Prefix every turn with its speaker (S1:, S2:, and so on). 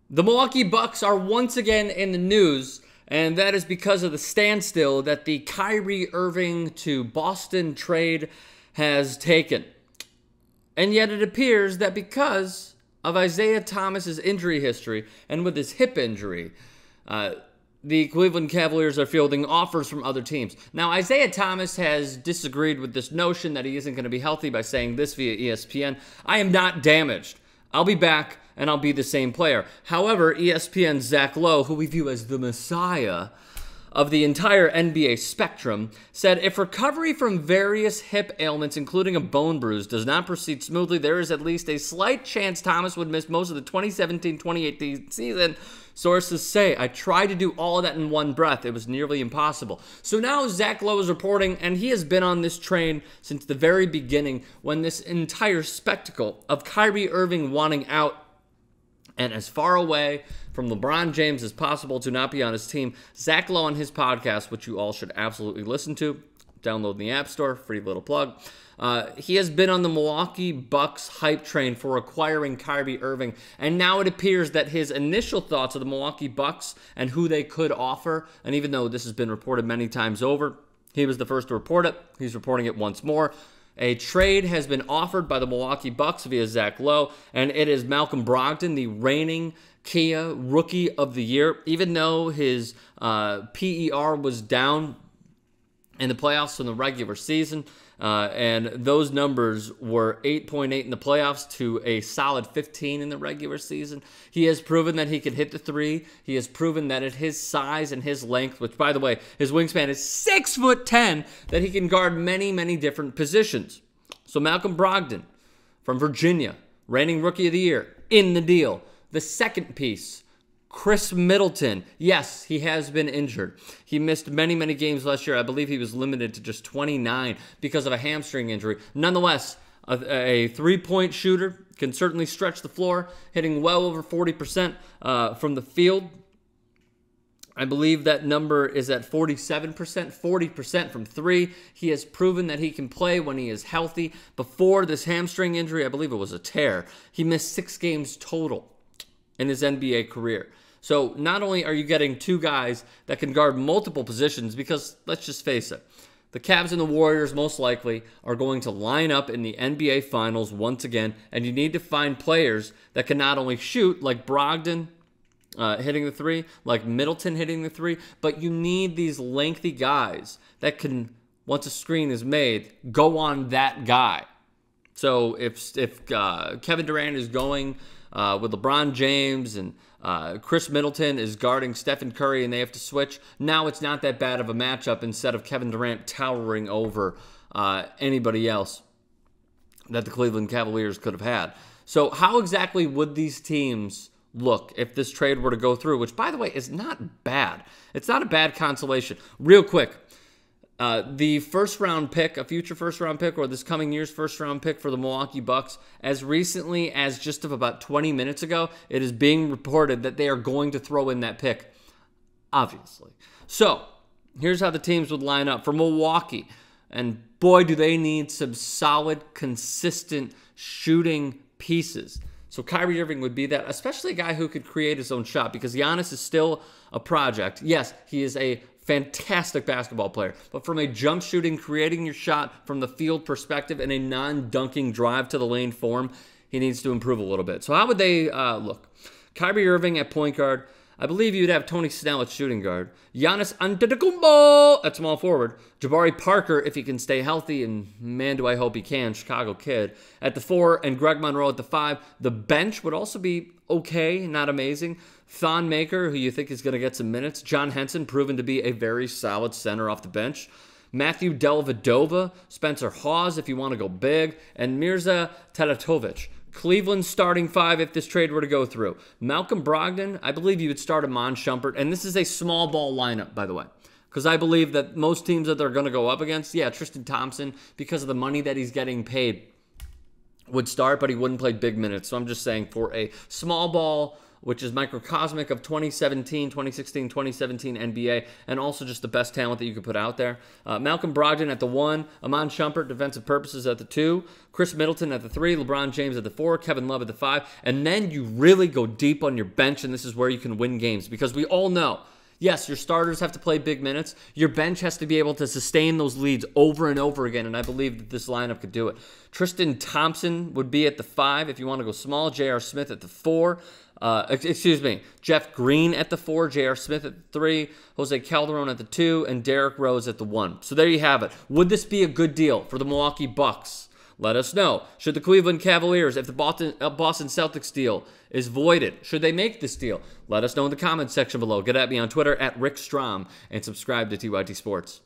S1: The Milwaukee Bucks are once again in the news, and that is because of the standstill that the Kyrie Irving to Boston trade has taken. And yet it appears that because of Isaiah Thomas's injury history and with his hip injury, the Cleveland Cavaliers are fielding offers from other teams. Now, Isaiah Thomas has disagreed with this notion that he isn't going to be healthy by saying this via ESPN. I am not damaged. I'll be back, and I'll be the same player. However, ESPN's Zach Lowe, who we view as the messiah of the entire NBA spectrum, said if recovery from various hip ailments, including a bone bruise, does not proceed smoothly, there is at least a slight chance Thomas would miss most of the 2017-2018 season. Sources say, I tried to do all of that in one breath. It was nearly impossible. So now Zach Lowe is reporting, and he has been on this train since the very beginning when this entire spectacle of Kyrie Irving wanting out and as far away from LeBron James as possible to not be on his team. Zach Lowe on his podcast, which you all should absolutely listen to. Download in the App Store, free little plug. He has been on the Milwaukee Bucks hype train for acquiring Kyrie Irving, and now it appears that his initial thoughts of the Milwaukee Bucks and who they could offer, and even though this has been reported many times over, he was the first to report it. He's reporting it once more. A trade has been offered by the Milwaukee Bucks via Zach Lowe, and it is Malcolm Brogdon, the reigning Kia Rookie of the Year. Even though his PER was down in the playoffs in the regular season, and those numbers were 8.8 in the playoffs to a solid 15 in the regular season. He has proven that he can hit the three. He has proven that at his size and his length, which, by the way, his wingspan is 6'10", that he can guard many, many different positions. So Malcolm Brogdon from Virginia, reigning Rookie of the Year, in the deal. The second piece, Khris MIddleton. Yes, he has been injured. He missed many, many games last year. I believe he was limited to just 29 because of a hamstring injury. Nonetheless, a three-point shooter, can certainly stretch the floor, hitting well over 40% from the field. I believe that number is at 47%, 40% from three. He has proven that he can play when he is healthy. Before this hamstring injury, I believe it was a tear, he missed 6 games total in his NBA career. So not only are you getting two guys that can guard multiple positions, because let's just face it, the Cavs and the Warriors most likely are going to line up in the NBA Finals once again, and you need to find players that can not only shoot, like Brogdon hitting the three, like MIddleton hitting the three, but you need these lengthy guys that can, once a screen is made, go on that guy. So if Kevin Durant is going with LeBron James and Khris MIddleton is guarding Stephen Curry and they have to switch, now it's not that bad of a matchup instead of Kevin Durant towering over anybody else that the Cleveland Cavaliers could have had. So how exactly would these teams look if this trade were to go through, which, by the way, is not bad. It's not a bad consolation. Real quick, the first-round pick, a future first-round pick, or this coming year's first-round pick for the Milwaukee Bucks, as recently as just about 20 minutes ago, it is being reported that they are going to throw in that pick, obviously. So, here's how the teams would line up. For Milwaukee, and boy, do they need some solid, consistent shooting pieces. So Kyrie Irving would be that, especially a guy who could create his own shot, because Giannis is still a project. Yes, he is a fantastic basketball player, but from a jump shooting, creating your shot from the field perspective in a non-dunking drive to the lane form, he needs to improve a little bit. So how would they look? Kyrie Irving at point guard. I believe you'd have Tony Snell at shooting guard. Giannis Antetokounmpo at small forward. Jabari Parker, if he can stay healthy, and man, do I hope he can, Chicago kid, at the 4, and Greg Monroe at the 5. The bench would also be okay, not amazing. Thon Maker, who you think is going to get some minutes. John Henson, proven to be a very solid center off the bench. Matthew Dellavedova, Spencer Hawes, if you want to go big, and Mirza Teletovic. Cleveland starting 5 if this trade were to go through. Malcolm Brogdon, I believe you would start Iman Shumpert. And this is a small ball lineup, by the way. Because I believe that most teams that they're going to go up against, yeah, Tristan Thompson, because of the money that he's getting paid, would start, but he wouldn't play big minutes. So I'm just saying for a small ball which is microcosmic of 2017, 2016, 2017 NBA, and also just the best talent that you could put out there. Malcolm Brogdon at the 1, Amon Shumpert, defensive purposes, at the 2, Khris MIddleton at the 3, LeBron James at the 4, Kevin Love at the 5, and then you really go deep on your bench, and this is where you can win games, because we all know, yes, your starters have to play big minutes. Your bench has to be able to sustain those leads over and over again, and I believe that this lineup could do it. Tristan Thompson would be at the 5 if you want to go small. J.R. Smith at the 4. Jeff Green at the 4. J.R. Smith at the 3. Jose Calderon at the 2. And Derrick Rose at the 1. So there you have it. Would this be a good deal for the Milwaukee Bucks? Let us know. Should the Cleveland Cavaliers, if the Boston Celtics deal is voided, should they make this deal? Let us know in the comments section below. Get at me on Twitter at Rick Strom and subscribe to TYT Sports.